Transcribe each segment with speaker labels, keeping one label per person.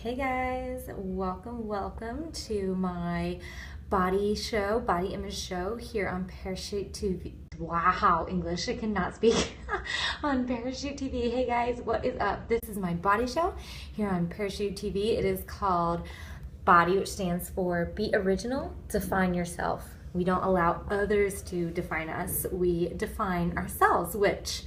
Speaker 1: Hey guys, welcome to my body image show here on Parachute TV. Wow, English, I cannot speak. On Parachute TV. Hey guys, what is up? This is my body show here on Parachute TV. It is called Body, which stands for Be Original, Define Yourself. We don't allow others to define us. We define ourselves, which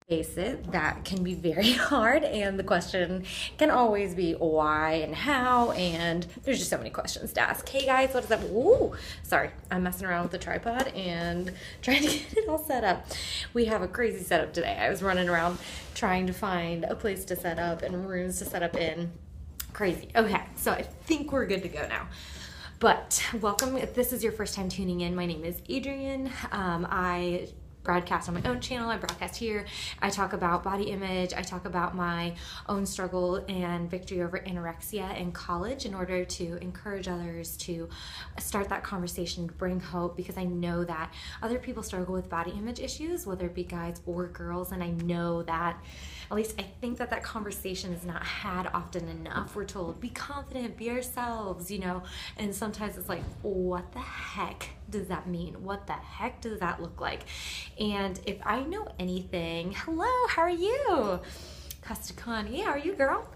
Speaker 1: face it, that can be very hard, and the question can always be why and how, and there's just so many questions to ask. Hey guys, what is up? Ooh, sorry, I'm messing around with the tripod and trying to get it all set up. We have a crazy setup today. I was running around trying to find a place to set up and rooms to set up in. Crazy. Okay, so I think we're good to go now. But welcome, if this is your first time tuning in, my name is Adrienne. I broadcast on my own channel, I broadcast here, I talk about body image, I talk about my own struggle and victory over anorexia in college in order to encourage others to start that conversation, to bring hope, because I know that other people struggle with body image issues, whether it be guys or girls, and I know that, at least I think that conversation is not had often enough. We're told, be confident, be ourselves, and sometimes it's like, what the heck does that mean? What the heck does that look like? And if I know anything, hello, how are you? Kastakani, how are you, girl?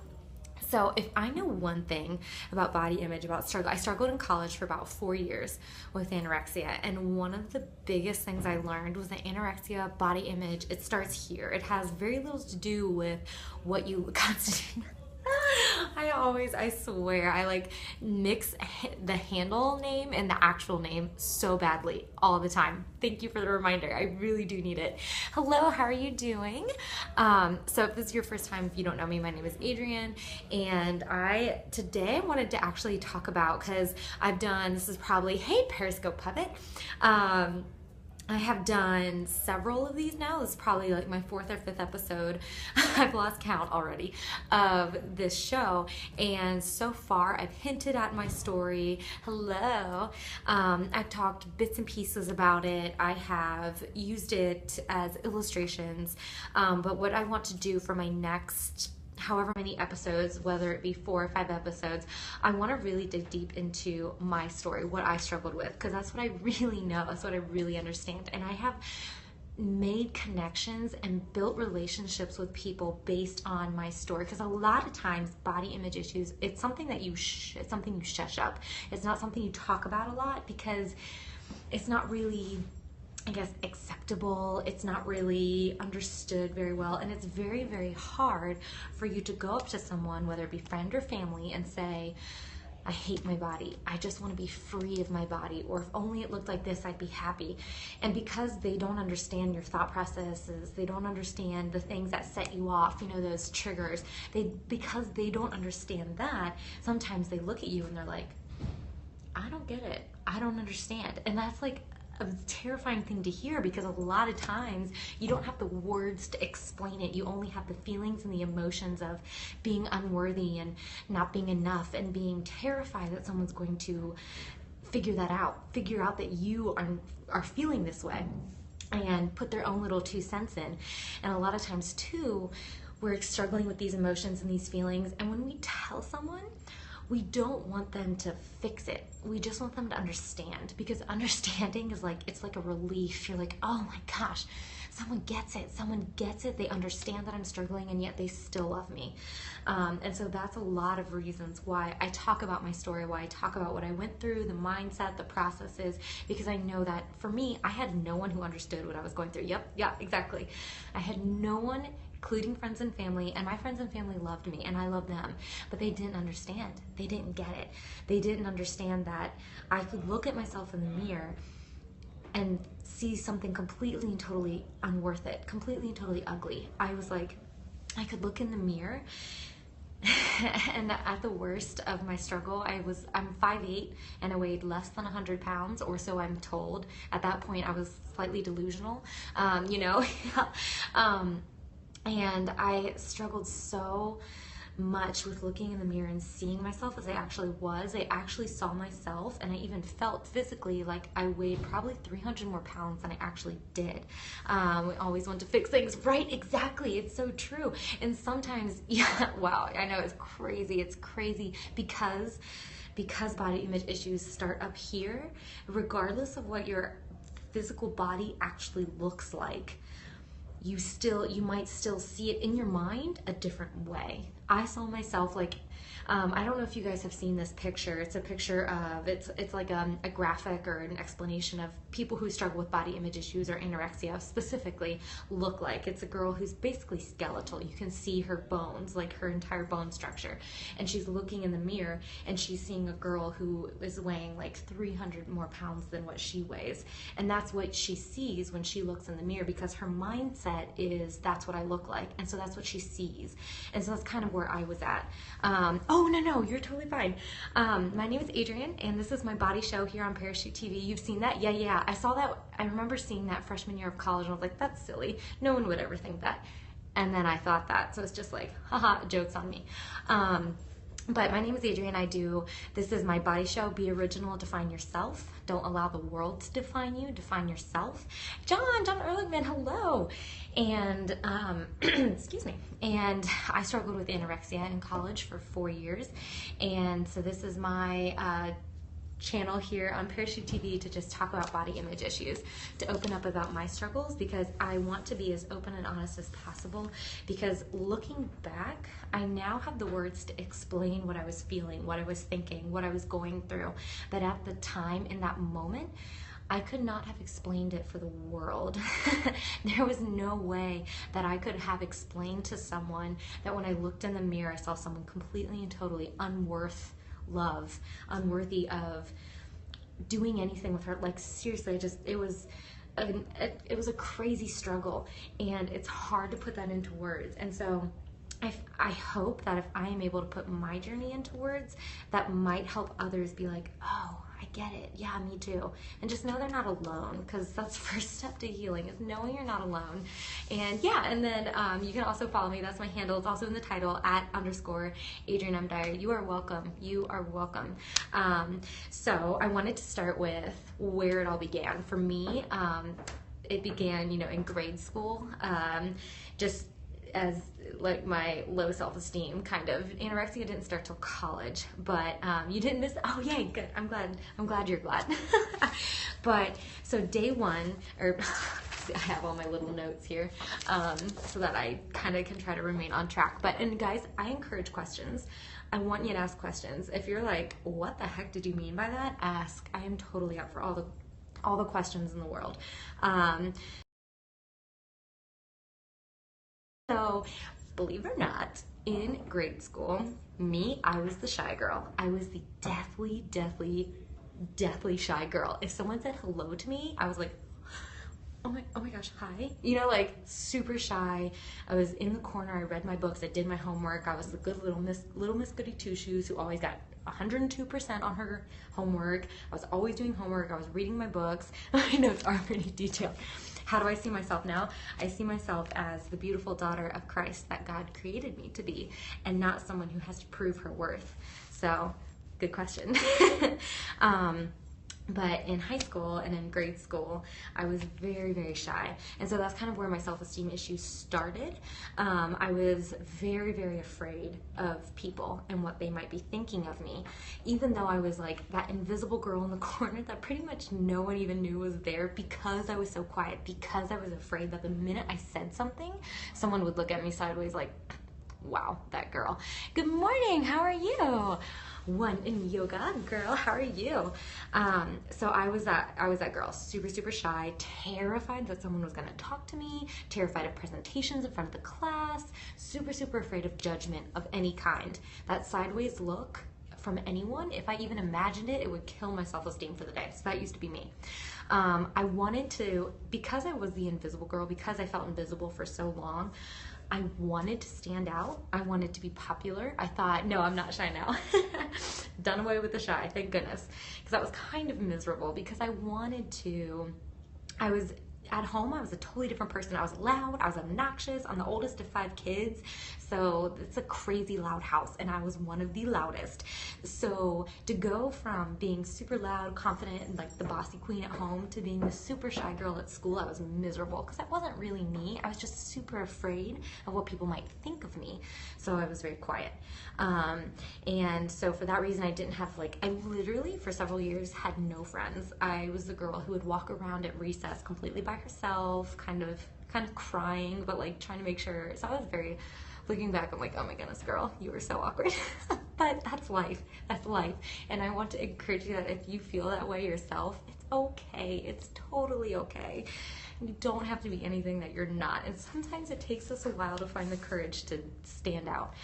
Speaker 1: So if I know one thing about body image, about struggle, I struggled in college for about 4 years with anorexia. And one of the biggest things I learned was that anorexia, body image, it starts here. It has very little to do with what you constitute. I swear, I mix the handle name and the actual name so badly all the time. Thank you for the reminder. I really do need it. Hello, how are you doing? So if this is your first time, if you don't know me, my name is Adrienne, and today I wanted to actually talk about, because this is probably, hey, Periscope puppet. I have done several of these now. This is probably like my 4th or 5th episode. I've lost count already of this show. And so far, I've hinted at my story. Hello. I've talked bits and pieces about it. I have used it as illustrations. But what I want to do for my next however many episodes, whether it be 4 or 5 episodes, I want to really dig deep into my story, what I struggled with, because that's what I really know, that's what I really understand. And I have made connections and built relationships with people based on my story, because a lot of times body image issues, it's something that it's something you shush up. It's not something you talk about a lot because it's not really, I guess, acceptable. It's not really understood very well, and it's very, very hard for you to go up to someone, whether it be friend or family, and say, I hate my body. I just want to be free of my body, or if only it looked like this, I'd be happy. And because they don't understand your thought processes, they don't understand the things that set you off, those triggers, because they don't understand that, sometimes they look at you and they're like, I don't get it. I don't understand. And that's like a terrifying thing to hear, because a lot of times you don't have the words to explain it. You only have the feelings and the emotions of being unworthy and not being enough, and being terrified that someone's going to figure out that you are feeling this way, and put their own little 2 cents in. And a lot of times too, we're struggling with these emotions and these feelings, and when we tell someone, we don't want them to fix it. We just want them to understand, because understanding is it's like a relief. You're like, oh my gosh, someone gets it. They understand that I'm struggling, and yet they still love me. And so that's a lot of reasons why I talk about my story, why I talk about what I went through, the mindset, the processes, because I know that for me, I had no one who understood what I was going through. Yep, yeah, exactly. I had no one, including friends and family, and my friends and family loved me, and I loved them, but they didn't understand. They didn't get it. They didn't understand that I could look at myself in the mirror and see something completely and totally unworth it, completely and totally ugly. I was like, I could look in the mirror, and at the worst of my struggle, I'm 5'8", and I weighed less than 100 pounds, or so I'm told. At that point, I was slightly delusional, And I struggled so much with looking in the mirror and seeing myself as I actually was. I actually saw myself, and I even felt physically like I weighed probably 300 more pounds than I actually did. We always want to fix things, right? Exactly. It's so true. And sometimes, yeah, wow, I know it's crazy. It's crazy because body image issues start up here, regardless of what your physical body actually looks like, you might still see it in your mind a different way. I saw myself like, I don't know if you guys have seen this picture. It's a picture of, it's like a graphic or an explanation of people who struggle with body image issues or anorexia specifically look like. It's a girl who's basically skeletal. You can see her bones, like her entire bone structure. And she's looking in the mirror and she's seeing a girl who is weighing like 300 more pounds than what she weighs. And that's what she sees when she looks in the mirror, because her mindset is, that's what I look like. And so that's what she sees. And so that's kind of where I was at. Oh, no, you're totally fine. My name is Adrienne, and this is my body show here on Parachute TV. You've seen that? Yeah. I saw that. I remember seeing that freshman year of college, and I was like, that's silly. No one would ever think that. And then I thought that. So it's just like, haha, joke's on me. But my name is Adrienne. This is my body show. Be original, define yourself. Don't allow the world to define you. Define yourself. John Ehrlichman, hello. And, excuse me. And I struggled with anorexia in college for 4 years. And so this is my channel here on Parachute TV to just talk about body image issues, to open up about my struggles, because I want to be as open and honest as possible, because looking back, I now have the words to explain what I was feeling, what I was thinking, what I was going through, that at the time, in that moment, I could not have explained it for the world. There was no way that I could have explained to someone that when I looked in the mirror, I saw someone completely and totally unworthy of doing anything with her. Like, seriously, it was a crazy struggle, and it's hard to put that into words. And so I hope that if I am able to put my journey into words, that might help others be like, oh, I get it. Yeah, me too. And just know they're not alone, because that's the first step to healing, is knowing you're not alone. And yeah, and then you can also follow me. That's my handle. It's also in the title, @_Adrienne M. Dyer. You are welcome. You are welcome. So I wanted to start with where it all began. For me, it began, in grade school, just as like my low self-esteem kind of. Anorexia didn't start till college, but you didn't miss. Oh yay, good. I'm glad you're glad. But so day one, or I have all my little notes here, so that I kind of can try to remain on track. And guys, I encourage questions. I want you to ask questions. If you're like, what the heck did you mean by that? Ask. I am totally up for all the questions in the world. So, believe it or not, in grade school, I was the shy girl. I was the deathly shy girl. If someone said hello to me, I was like, oh my gosh, hi. Like super shy. I was in the corner. I read my books. I did my homework. I was the good little Miss Goody Two Shoes who always got 102% on her homework. I was always doing homework. I was reading my books. My notes are pretty detailed. How do I see myself now? I see myself as the beautiful daughter of Christ that God created me to be, and not someone who has to prove her worth. So, good question. But in high school and in grade school, I was very shy. And so that's kind of where my self-esteem issues started. I was very afraid of people and what they might be thinking of me, even though I was like that invisible girl in the corner that pretty much no one even knew was there, because I was so quiet, because I was afraid that the minute I said something, someone would look at me sideways like, wow, that girl. Good morning, how are you? One in yoga, girl, how are you? So I was that girl, super shy, terrified that someone was gonna talk to me, terrified of presentations in front of the class, super afraid of judgment of any kind. That sideways look from anyone, if I even imagined it, it would kill my self-esteem for the day. So that used to be me. I wanted to, because I was the invisible girl, because I felt invisible for so long, I wanted to stand out. I wanted to be popular. I thought, no, I'm not shy now. Done away with the shy, thank goodness. Because that was kind of miserable, because I was at home, I was a totally different person. I was loud, I was obnoxious. I'm the oldest of 5 kids, so it's a crazy loud house, and I was one of the loudest. So to go from being super loud, confident, and like the bossy queen at home to being the super shy girl at school, I was miserable because that wasn't really me. I was just super afraid of what people might think of me. So I was very quiet. And so for that reason, I didn't have I literally for several years had no friends. I was the girl who would walk around at recess completely by herself, kind of crying, but like trying to make sure. So I was very, looking back, I'm like, oh my goodness, girl, you were so awkward. But that's life. That's life. And I want to encourage you that if you feel that way yourself, it's okay. It's totally okay. You don't have to be anything that you're not. And sometimes it takes us a while to find the courage to stand out.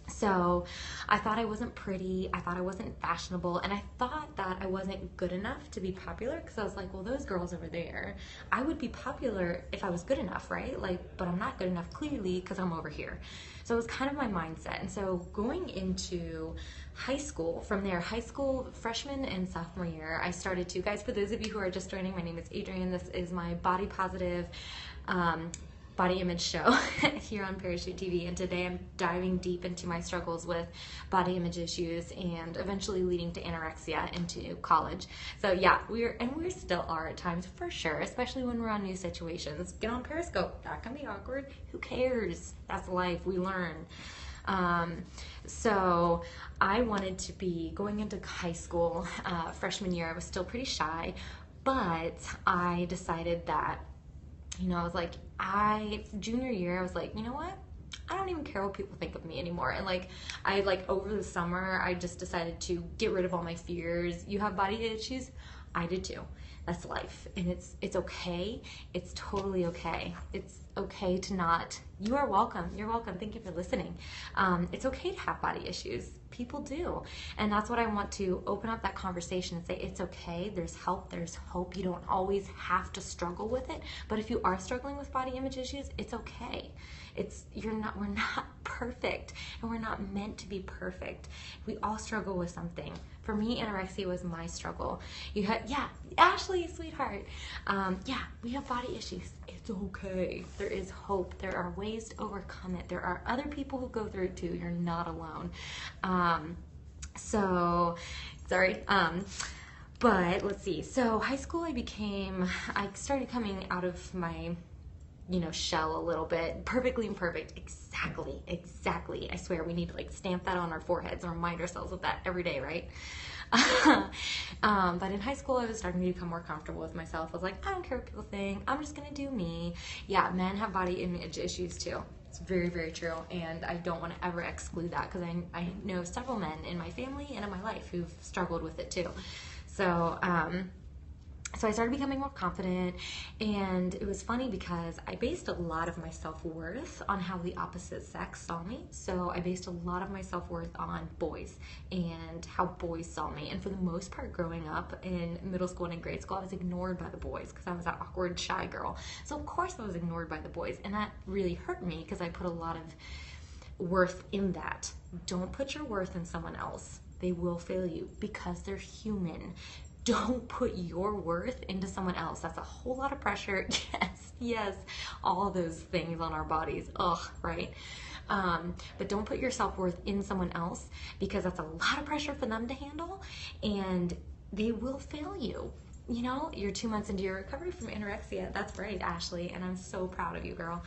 Speaker 1: So I thought I wasn't pretty, I thought I wasn't fashionable, and I thought that I wasn't good enough to be popular, because I was like, well, those girls over there, I would be popular if I was good enough, right? But I'm not good enough clearly because I'm over here. So it was kind of my mindset. And so going into high school, from there, high school freshman and sophomore year, I started to, guys, for those of you who are just joining, my name is Adrienne. This is my body positive body image show here on Periscope TV, and today I'm diving deep into my struggles with body image issues and eventually leading to anorexia into college. So yeah, we still are at times, for sure, especially when we're on new situations. Get on Periscope, that can be awkward. Who cares? That's life, we learn. So I wanted to be going into high school, freshman year. I was still pretty shy, but I decided that, I was like, junior year, I was like, you know what? I don't even care what people think of me anymore. And over the summer, I just decided to get rid of all my fears. You have body issues? I did too. That's life. And it's okay. It's totally okay. It's okay to not. You are welcome. You're welcome. Thank you for listening. It's okay to have body issues. People do. And that's what I want to open up that conversation and say, it's okay. There's help. There's hope. You don't always have to struggle with it. But if you are struggling with body image issues, it's okay. We're not perfect, and we're not meant to be perfect. We all struggle with something. For me, anorexia was my struggle. Ashley, sweetheart. We have body issues. It's okay. There is hope. There are ways to overcome it. There are other people who go through it too. You're not alone. But let's see. So high school, I started coming out of my shell a little bit. Perfectly imperfect. Exactly. I swear we need to stamp that on our foreheads and remind ourselves of that every day, right? But in high school, I was starting to become more comfortable with myself. I was like, I don't care what people think. I'm just gonna do me. Yeah, men have body image issues too. It's very, very true, and I don't want to ever exclude that, because I know several men in my family and in my life who've struggled with it too. So I started becoming more confident, and it was funny because I based a lot of my self-worth on how the opposite sex saw me. So I based a lot of my self-worth on boys and how boys saw me. And for the most part, growing up in middle school and in grade school, I was ignored by the boys because I was that awkward, shy girl. So of course I was ignored by the boys, and that really hurt me because I put a lot of worth in that. Don't put your worth in someone else. They will fail you because they're human. Don't put your worth into someone else. That's a whole lot of pressure. Yes, all those things on our bodies. Ugh, right? But don't put your self-worth in someone else, because that's a lot of pressure for them to handle, and they will fail you. You're 2 months into your recovery from anorexia. That's right, Ashley, and I'm so proud of you, girl.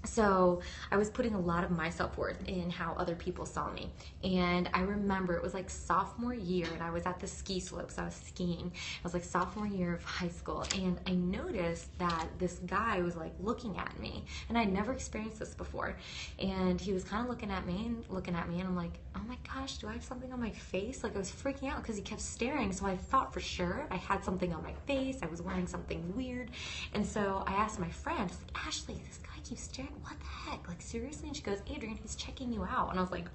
Speaker 1: So I was putting a lot of my self-worth in how other people saw me. And I remember it was sophomore year, and I was at the ski slopes. I was skiing. It was sophomore year of high school, and I noticed that this guy was looking at me, and I'd never experienced this before. And he was kind of looking at me, and I'm like, oh my gosh, do I have something on my face? I was freaking out because he kept staring. So I thought for sure I had something on my face. I was wearing something weird. And so I asked my friend, I was like, Ashley, this guy keeps staring. What the heck? Seriously? And she goes, Adrienne, he's checking you out. And I was like,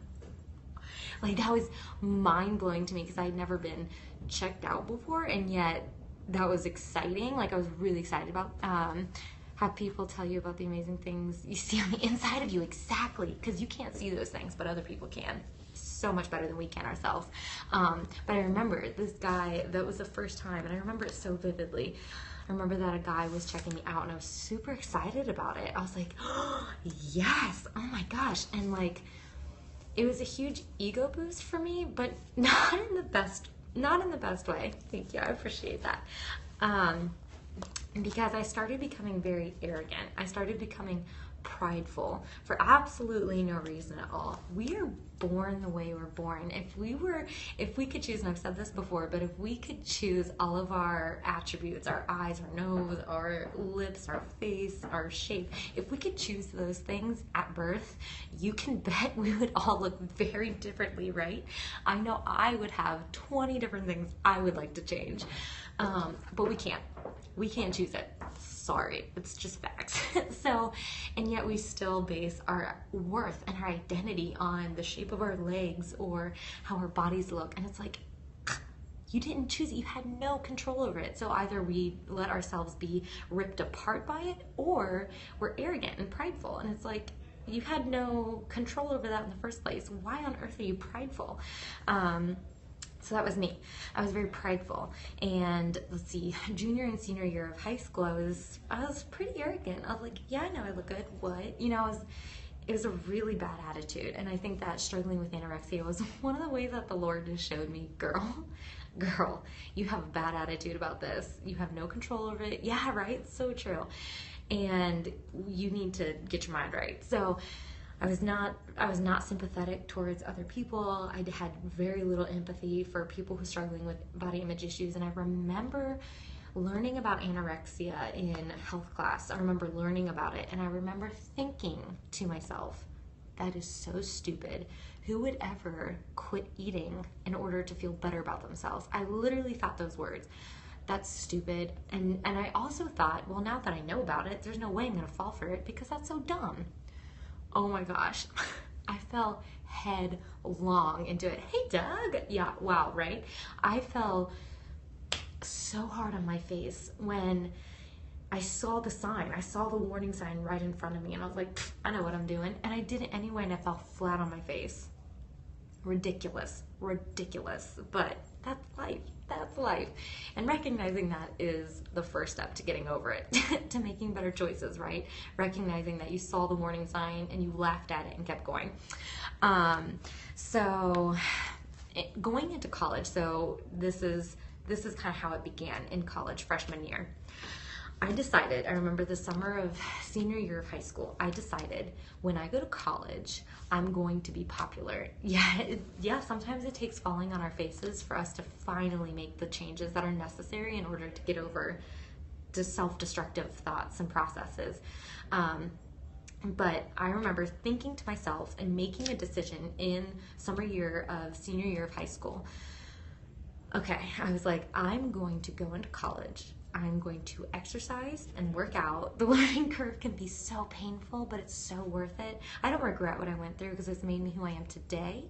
Speaker 1: that was mind-blowing to me, because I'd never been checked out before, and yet that was exciting. I was really excited about have people tell you about the amazing things you see on the inside of you. Exactly, because you can't see those things, but other people can. so much better than we can ourselves. But I remember this guy, that was the first time, and I remember it so vividly. I remember that a guy was checking me out, and I was super excited about it. I was like, oh, yes, oh my gosh. And like, it was a huge ego boost for me, but not in the best way. Thank you, I appreciate that. Because I started becoming very arrogant. I started becoming prideful for absolutely no reason at all. We are born the way we're born. If we could choose, and I've said this before, but if we could choose all of our attributes, our eyes, our nose, our lips, our face, our shape, if we could choose those things at birth, you can bet we would all look very differently, right? I know I would have 20 different things I would like to change, but we can't. We can't choose it. Sorry, it's just facts. So, and yet we still base our worth and our identity on the shape of our legs or how our bodies look. And it's like, you didn't choose it. You had no control over it. So either we let ourselves be ripped apart by it, or we're arrogant and prideful. And it's like, you had no control over that in the first place. Why on earth are you prideful? So that was me. I was very prideful. And let's see, junior and senior year of high school, I was pretty arrogant. I was like, yeah, I know I look good. What? You know, it was a really bad attitude. And I think that struggling with anorexia was one of the ways that the Lord just showed me, girl, you have a bad attitude about this. You have no control over it. Yeah, right? So true. And you need to get your mind right. So I was not sympathetic towards other people. I had very little empathy for people who are struggling with body image issues. And I remember learning about anorexia in health class. I remember learning about it, and I remember thinking to myself, that is so stupid. Who would ever quit eating in order to feel better about themselves? I literally thought those words. That's stupid. And I also thought, well, now that I know about it, there's no way I'm gonna fall for it because that's so dumb. Oh my gosh, I fell headlong into it. Hey, Doug. Yeah, wow, right? I fell so hard on my face when I saw the sign. I saw the warning sign right in front of me, and I was like, I know what I'm doing. And I did it anyway, and I fell flat on my face. Ridiculous, but that's life. That's life. And recognizing that is the first step to getting over it, to making better choices, right? Recognizing that you saw the warning sign and you laughed at it and kept going. Going into college, so this is kind of how it began in college, freshman year. I remember the summer of senior year of high school, I decided when I go to college, I'm going to be popular. Yeah, sometimes it takes falling on our faces for us to finally make the changes that are necessary in order to get over the self-destructive thoughts and processes. But I remember thinking to myself and making a decision in senior year of high school. Okay, I was like, I'm going to go into college. I'm going to exercise and work out. The learning curve can be so painful, but it's so worth it. I don't regret what I went through because it's made me who I am today.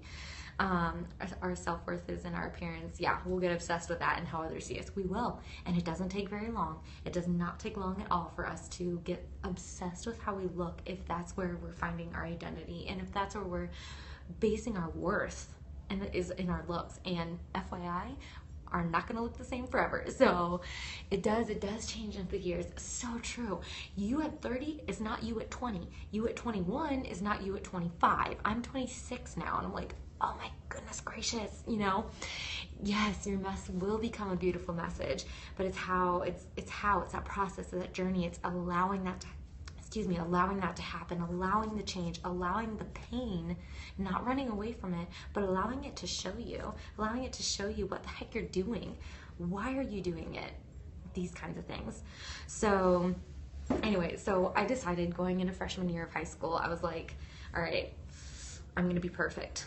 Speaker 1: Our self-worth is in our appearance. Yeah, we'll get obsessed with that and how others see us. We will. And it doesn't take very long. It does not take long at all for us to get obsessed with how we look if that's where we're finding our identity and if that's where we're basing our worth and is in our looks. And FYI, are not going to look the same forever. So it does change in the years. So true. You at 30 is not you at 20. You at 21 is not you at 25. I'm 26 now, and I'm like, oh my goodness gracious, you know? Yes, your mess will become a beautiful message, but it's that process, that journey. It's allowing that to happen, allowing the change, allowing the pain, not running away from it, but allowing it to show you what the heck you're doing. Why are you doing it? These kinds of things. So anyway, so I decided going into freshman year of high school, I was like, all right, I'm going to be perfect.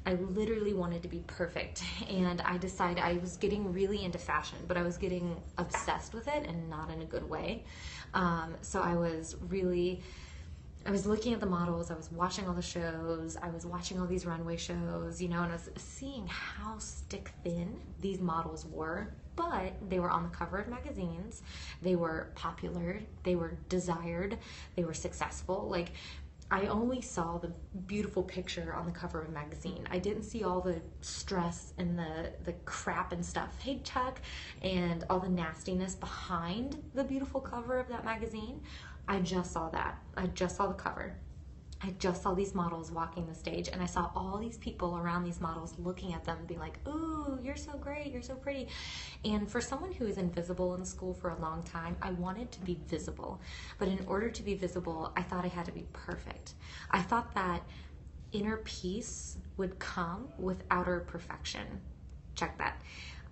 Speaker 1: I literally wanted to be perfect, and I decided I was getting really into fashion, but I was getting obsessed with it and not in a good way. So I was looking at the models, I was watching all the shows, I was watching all these runway shows, you know, and I was seeing how stick thin these models were, but they were on the cover of magazines, they were popular, they were desired, they were successful. Like, I only saw the beautiful picture on the cover of a magazine. I didn't see all the stress and the crap and stuff, hey Chuck, and all the nastiness behind the beautiful cover of that magazine. I just saw that. I just saw the cover. I just saw these models walking the stage, and I saw all these people around these models looking at them and being like, ooh, you're so great, you're so pretty. And for someone who is invisible in school for a long time, I wanted to be visible. But in order to be visible, I thought I had to be perfect. I thought that inner peace would come with outer perfection. Check that.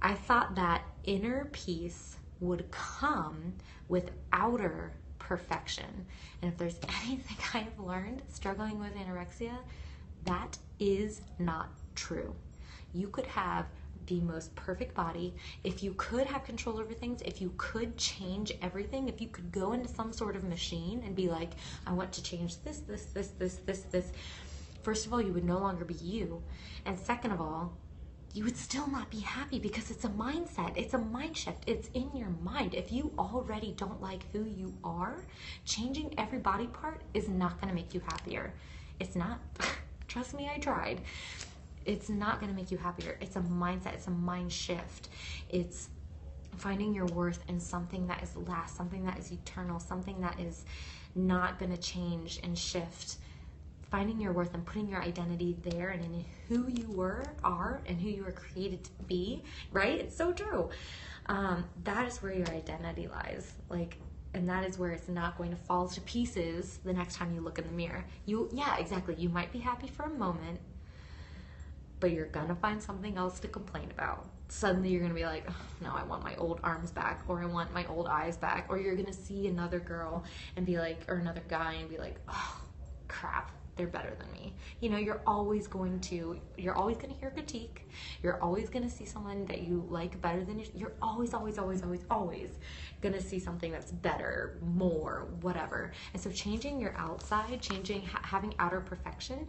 Speaker 1: I thought that inner peace would come with outer perfection. And if there's anything I have learned struggling with anorexia, that is not true. You could have the most perfect body, if you could have control over things, if you could change everything, if you could go into some sort of machine and be like, I want to change this. First of all, you would no longer be you. And second of all, you would still not be happy because it's a mindset. It's a mind shift. It's in your mind. If you already don't like who you are, changing every body part is not going to make you happier. It's not. Trust me, I tried. It's not going to make you happier. It's a mindset. It's a mind shift. It's finding your worth in something that is last, something that is eternal, something that is not going to change and shift. Finding your worth and putting your identity there and in who you are and who you were created to be, right? It's so true. That is where your identity lies. And that is where it's not going to fall to pieces the next time you look in the mirror. Yeah, exactly. You might be happy for a moment, but you're gonna find something else to complain about. Suddenly you're gonna be like, oh, no, I want my old arms back, or I want my old eyes back, or you're gonna see another girl and be like, or another guy and be like, oh, crap. They're better than me. You're always going to hear critique. You're always going to see someone that you like better than you. You're always going to see something that's better, more, whatever. And so changing your outside, having outer perfection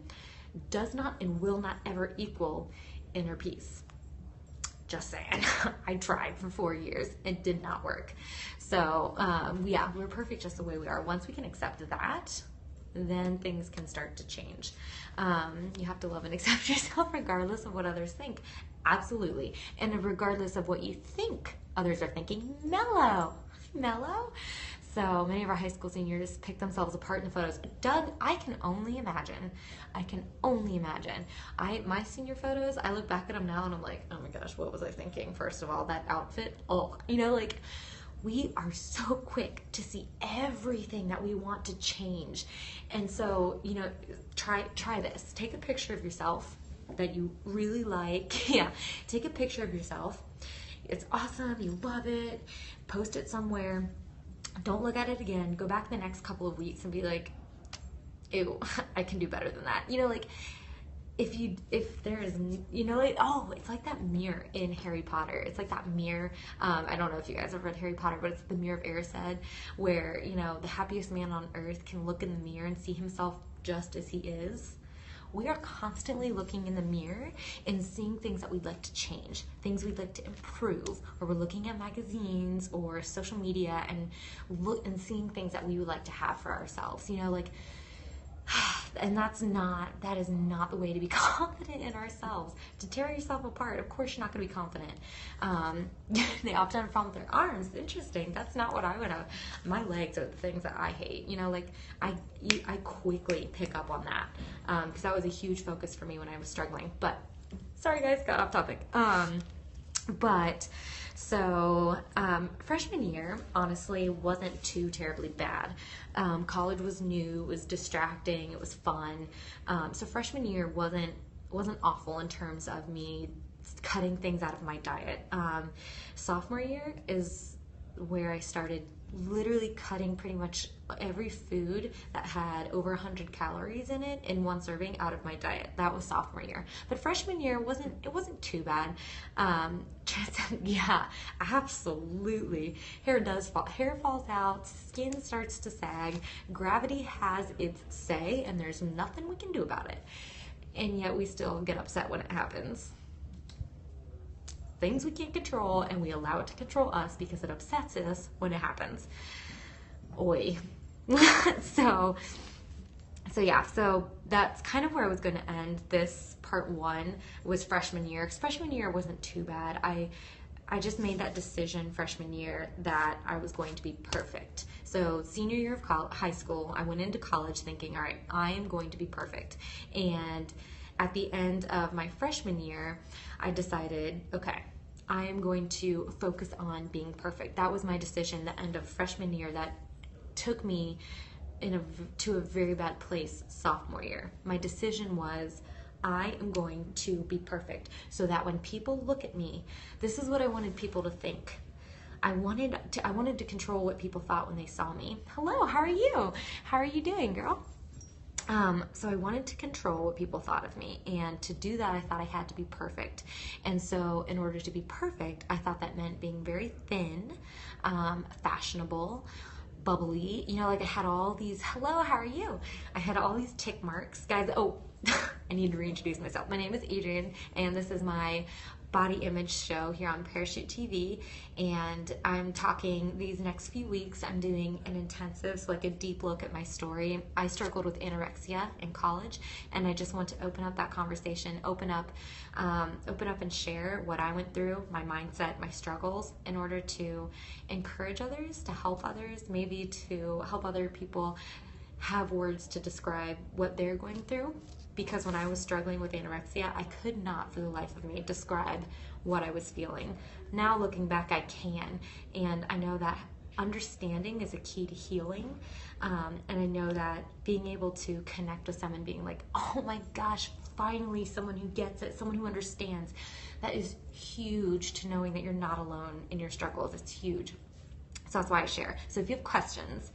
Speaker 1: does not and will not ever equal inner peace. Just saying. I tried for 4 years. It did not work. So, yeah, we're perfect just the way we are. Once we can accept that, then things can start to change. You have to love and accept yourself regardless of what others think. Absolutely. And regardless of what you think others are thinking. Mellow. So many of our high school seniors pick themselves apart in the photos. Doug, I can only imagine. My senior photos, I look back at them now and I'm like, oh my gosh, what was I thinking? First of all, that outfit, we are so quick to see everything that we want to change. And so, try this. Take a picture of yourself that you really like. Yeah, take a picture of yourself. It's awesome. You love it. Post it somewhere. Don't look at it again. Go back the next couple of weeks and be like, ew, I can do better than that. If there is, it's like that mirror in Harry Potter. It's like that mirror. I don't know if you guys have read Harry Potter, but it's the mirror of Erised, where, the happiest man on earth can look in the mirror and see himself just as he is. We are constantly looking in the mirror and seeing things that we'd like to change, things we'd like to improve, or we're looking at magazines or social media and seeing things that we would like to have for ourselves, and that is not the way to be confident in ourselves. To tear yourself apart, of course you're not going to be confident. They often have a problem with their arms. Interesting. That's not what I would have. My legs are the things that I hate. I quickly pick up on that because that was a huge focus for me when I was struggling. But sorry guys, got off topic. Freshman year, honestly, wasn't too terribly bad. College was new, it was distracting, it was fun. So freshman year wasn't awful in terms of me cutting things out of my diet. Sophomore year is where I started literally cutting pretty much every food that had over 100 calories in it in one serving out of my diet. That was sophomore year. But freshman year wasn't too bad. Yeah, absolutely. Hair falls out, skin starts to sag, gravity has its say, and there's nothing we can do about it. And yet we still get upset when it happens. Things we can't control, and we allow it to control us because it upsets us when it happens. Oi. So So yeah, so that's kind of where I was going to end. This part one was freshman year. 'Cause freshman year wasn't too bad. I just made that decision freshman year that I was going to be perfect. So senior year of high school, I went into college thinking, all right, I am going to be perfect. And at the end of my freshman year, I decided, okay, I am going to focus on being perfect. That was my decision the end of freshman year that took me to a very bad place sophomore year. My decision was I am going to be perfect so that when people look at me, this is what I wanted people to think. I wanted to control what people thought when they saw me. Hello, how are you? How are you doing, girl? So I wanted to control what people thought of me, and to do that I thought I had to be perfect. And so in order to be perfect, I thought that meant being very thin, fashionable, bubbly, you know, like I had all these, hello, how are you? I had all these tick marks. Guys, oh, I need to reintroduce myself. My name is Adrienne, and this is my body image show here on Parachute TV, and I'm talking these next few weeks. I'm doing an intensive, so like a deep look at my story. I struggled with anorexia in college, and I just want to open up that conversation, open up and share what I went through, my mindset, my struggles, in order to encourage others, to help others, maybe to help other people have words to describe what they're going through. Because when I was struggling with anorexia, I could not for the life of me describe what I was feeling. Now looking back, I can. And I know that understanding is a key to healing. And I know that being able to connect with someone, being like, oh my gosh, finally someone who gets it, someone who understands, that is huge to knowing that you're not alone in your struggles. It's huge. So that's why I share. So if you have questions,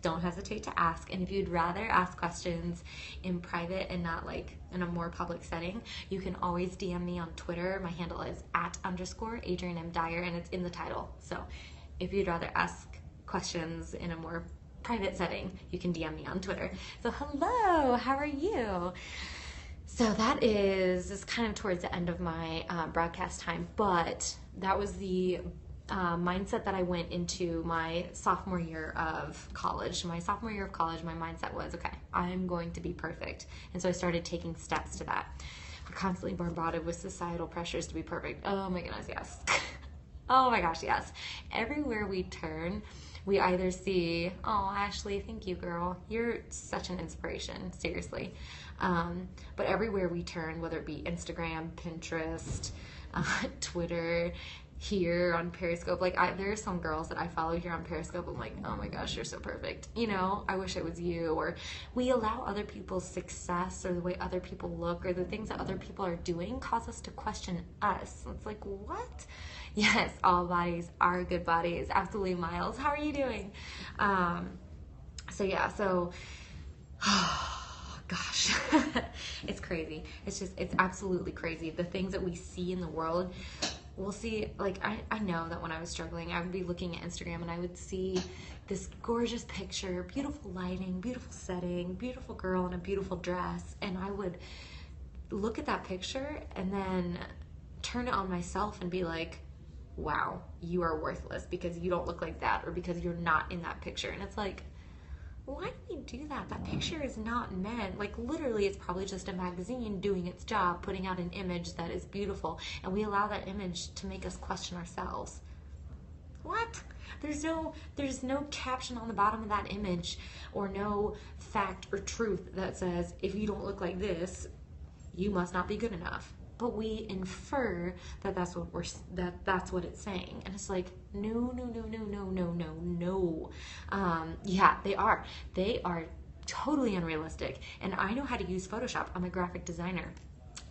Speaker 1: don't hesitate to ask. And if you'd rather ask questions in private and not like in a more public setting, you can always DM me on Twitter. My handle is @_Adrienne M. Dyer, and it's in the title. So if you'd rather ask questions in a more private setting, you can DM me on Twitter. So hello, how are you? So that is kind of towards the end of my broadcast time, but that was the mindset that I went into my sophomore year of college. My sophomore year of college, my mindset was, okay, I'm going to be perfect. And so I started taking steps to that. We're constantly bombarded with societal pressures to be perfect. Oh my goodness, yes. Oh my gosh, yes. Everywhere we turn, we either see, oh, Ashley, thank you, girl. You're such an inspiration, seriously. But everywhere we turn, whether it be Instagram, Pinterest, Twitter, here on Periscope, like there are some girls that I follow here on Periscope. I'm like, oh my gosh, you're so perfect. You know, I wish it was you. Or we allow other people's success or the way other people look or the things that other people are doing cause us to question us. It's like, what? Yes, all bodies are good bodies. Absolutely, Miles. How are you doing? So yeah, so gosh, it's crazy. It's absolutely crazy. The things that we see in the world. We'll see, like, I know that when I was struggling, I would be looking at Instagram and I would see this gorgeous picture, beautiful lighting, beautiful setting, beautiful girl in a beautiful dress, and I would look at that picture and then turn it on myself and be like, wow, you are worthless because you don't look like that or because you're not in that picture. And it's like, why do we do that? That picture is not meant, like literally it's probably just a magazine doing its job, putting out an image that is beautiful, and we allow that image to make us question ourselves. What? There's no caption on the bottom of that image or no fact or truth that says, if you don't look like this, you must not be good enough. But we infer that that's what it's saying, and it's like no. Yeah, they are totally unrealistic. And I know how to use Photoshop. I'm a graphic designer.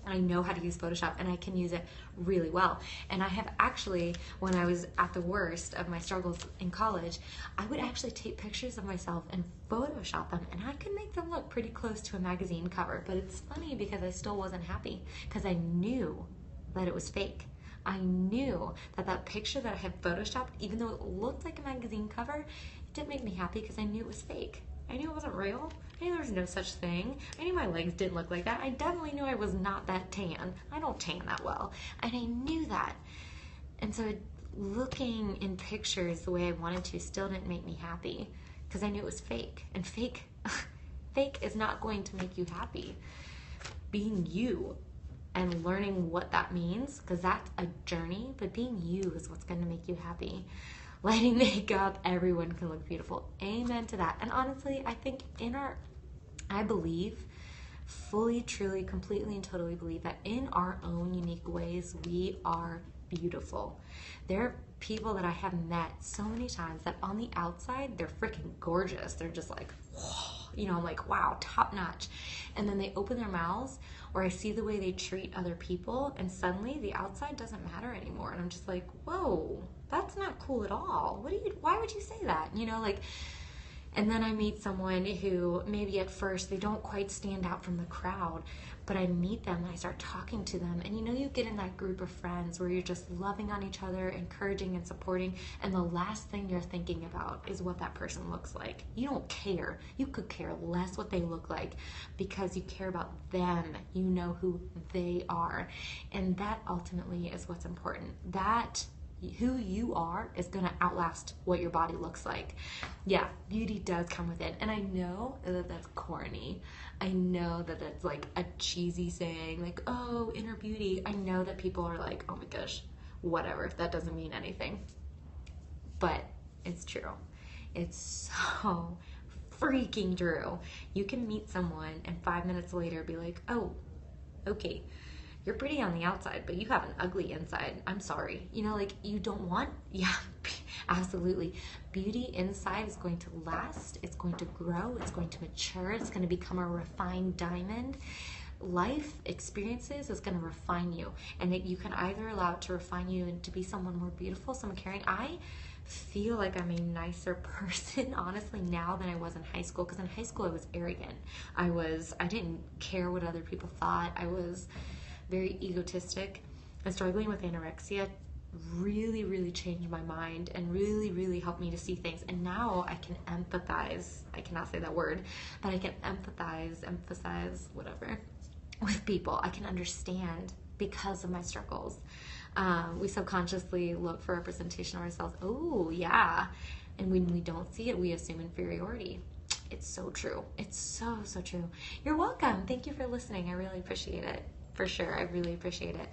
Speaker 1: I know how to use Photoshop, and I can use it really well. And I have actually, when I was at the worst of my struggles in college, I would actually take pictures of myself and Photoshop them, and I could make them look pretty close to a magazine cover. But it's funny because I still wasn't happy because I knew that it was fake. I knew that picture that I had Photoshopped, even though it looked like a magazine cover, it didn't make me happy because I knew it was fake. I knew it wasn't real. I knew there was no such thing. I knew my legs didn't look like that. I definitely knew I was not that tan. I don't tan that well. And I knew that. And so looking in pictures the way I wanted to still didn't make me happy because I knew it was fake. And fake fake is not going to make you happy. Being you and learning what that means, because that's a journey, but being you is what's going to make you happy. Lighting makeup, everyone can look beautiful. Amen to that. And honestly, I think I believe, fully, truly, completely, and totally believe that in our own unique ways, we are beautiful. There are people that I have met so many times that on the outside, they're freaking gorgeous. They're just like, whoa, you know, I'm like, wow, top notch. And then they open their mouths, or I see the way they treat other people, and suddenly the outside doesn't matter anymore. And I'm just like, whoa, that's not cool at all. Why would you say that? You know, like, and then I meet someone who maybe at first they don't quite stand out from the crowd, but I meet them and I start talking to them. And you know, you get in that group of friends where you're just loving on each other, encouraging and supporting, and the last thing you're thinking about is what that person looks like. You don't care. You could care less what they look like because you care about them. You know who they are. And that ultimately is what's important. That who you are is going to outlast what your body looks like. Yeah, beauty does come with it. And I know that that's corny. I know that that's like a cheesy saying, like, oh, inner beauty. I know that people are like, oh my gosh, whatever. That doesn't mean anything. But it's true. It's so freaking true. You can meet someone and 5 minutes later be like, oh, okay, you're pretty on the outside, but you have an ugly inside. I'm sorry. You know, like, you don't want, yeah, absolutely. Beauty inside is going to last. It's going to grow. It's going to mature. It's going to become a refined diamond. Life experiences is going to refine you. And you can either allow it to refine you and to be someone more beautiful, someone caring. I feel like I'm a nicer person, honestly, now than I was in high school. Because in high school, I was arrogant. I didn't care what other people thought. I was very egotistic, and struggling with anorexia really, really changed my mind and really, really helped me to see things. And now I can empathize. I cannot say that word, but I can emphasize, whatever, with people. I can understand because of my struggles. We subconsciously look for representation of ourselves. Oh, yeah. And when we don't see it, we assume inferiority. It's so true. It's so, so true. You're welcome. Thank you for listening. I really appreciate it. For sure, I really appreciate it.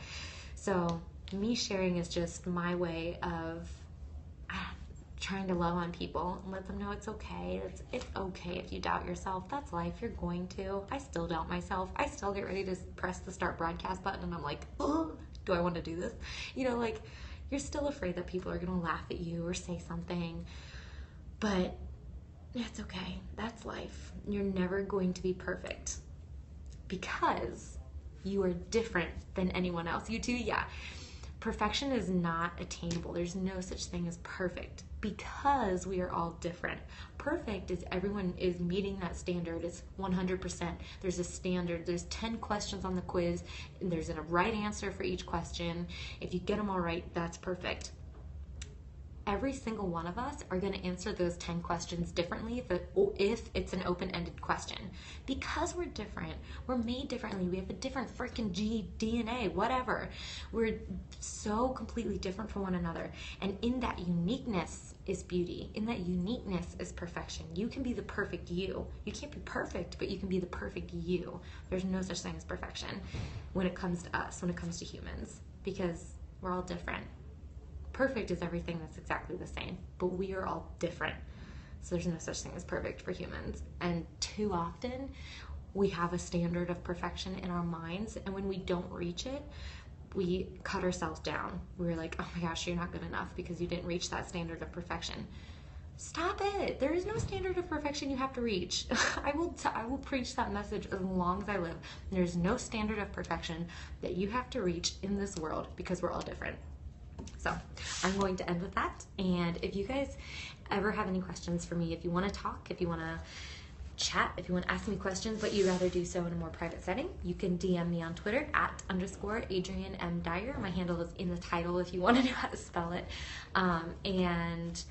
Speaker 1: So me sharing is just my way of trying to love on people and let them know it's okay. It's okay if you doubt yourself. That's life. You're going to. I still doubt myself. I still get ready to press the start broadcast button and I'm like, oh, do I want to do this? You know, like, you're still afraid that people are going to laugh at you or say something. But it's okay. That's life. You're never going to be perfect because you are different than anyone else. You too, yeah. Perfection is not attainable. There's no such thing as perfect because we are all different. Perfect is everyone is meeting that standard. It's 100%. There's a standard. There's 10 questions on the quiz, and there's a right answer for each question. If you get them all right, that's perfect. Every single one of us are going to answer those 10 questions differently if it's an open-ended question. Because we're different, we're made differently, we have a different freaking DNA, whatever. We're so completely different from one another. And in that uniqueness is beauty. In that uniqueness is perfection. You can be the perfect you. You can't be perfect, but you can be the perfect you. There's no such thing as perfection when it comes to us, when it comes to humans, because we're all different. Perfect is everything that's exactly the same, but we are all different. So there's no such thing as perfect for humans. And too often, we have a standard of perfection in our minds, and when we don't reach it, we cut ourselves down. We're like, oh my gosh, you're not good enough because you didn't reach that standard of perfection. Stop it. There is no standard of perfection you have to reach. I will preach that message as long as I live. There's no standard of perfection that you have to reach in this world because we're all different. So I'm going to end with that. And if you guys ever have any questions for me, if you want to talk, if you want to chat, if you want to ask me questions, but you'd rather do so in a more private setting, you can DM me on Twitter @_Adrienne M. Dyer. My handle is in the title if you want to know how to spell it. And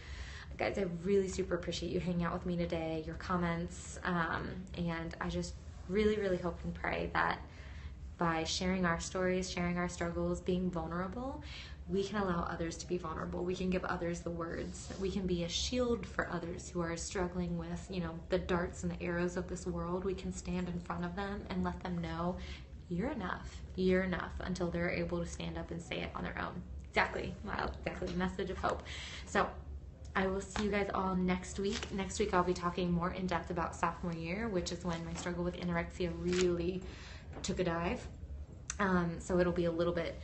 Speaker 1: guys, I really super appreciate you hanging out with me today, your comments, and I just really, really hope and pray that by sharing our stories, sharing our struggles, being vulnerable, we can allow others to be vulnerable. We can give others the words. We can be a shield for others who are struggling with, you know, the darts and the arrows of this world. We can stand in front of them and let them know you're enough. You're enough, until they're able to stand up and say it on their own. Exactly. Wow, exactly. Message of hope. So I will see you guys all next week. Next week I'll be talking more in depth about sophomore year, which is when my struggle with anorexia really took a dive. So it'll be a little bit,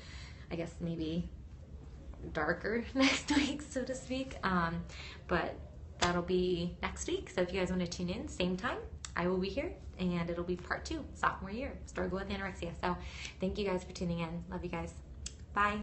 Speaker 1: I guess, maybe darker next week, so to speak. But that'll be next week. So if you guys want to tune in, same time, I will be here, and it'll be part 2, sophomore year, struggle with anorexia. So thank you guys for tuning in. Love you guys. Bye.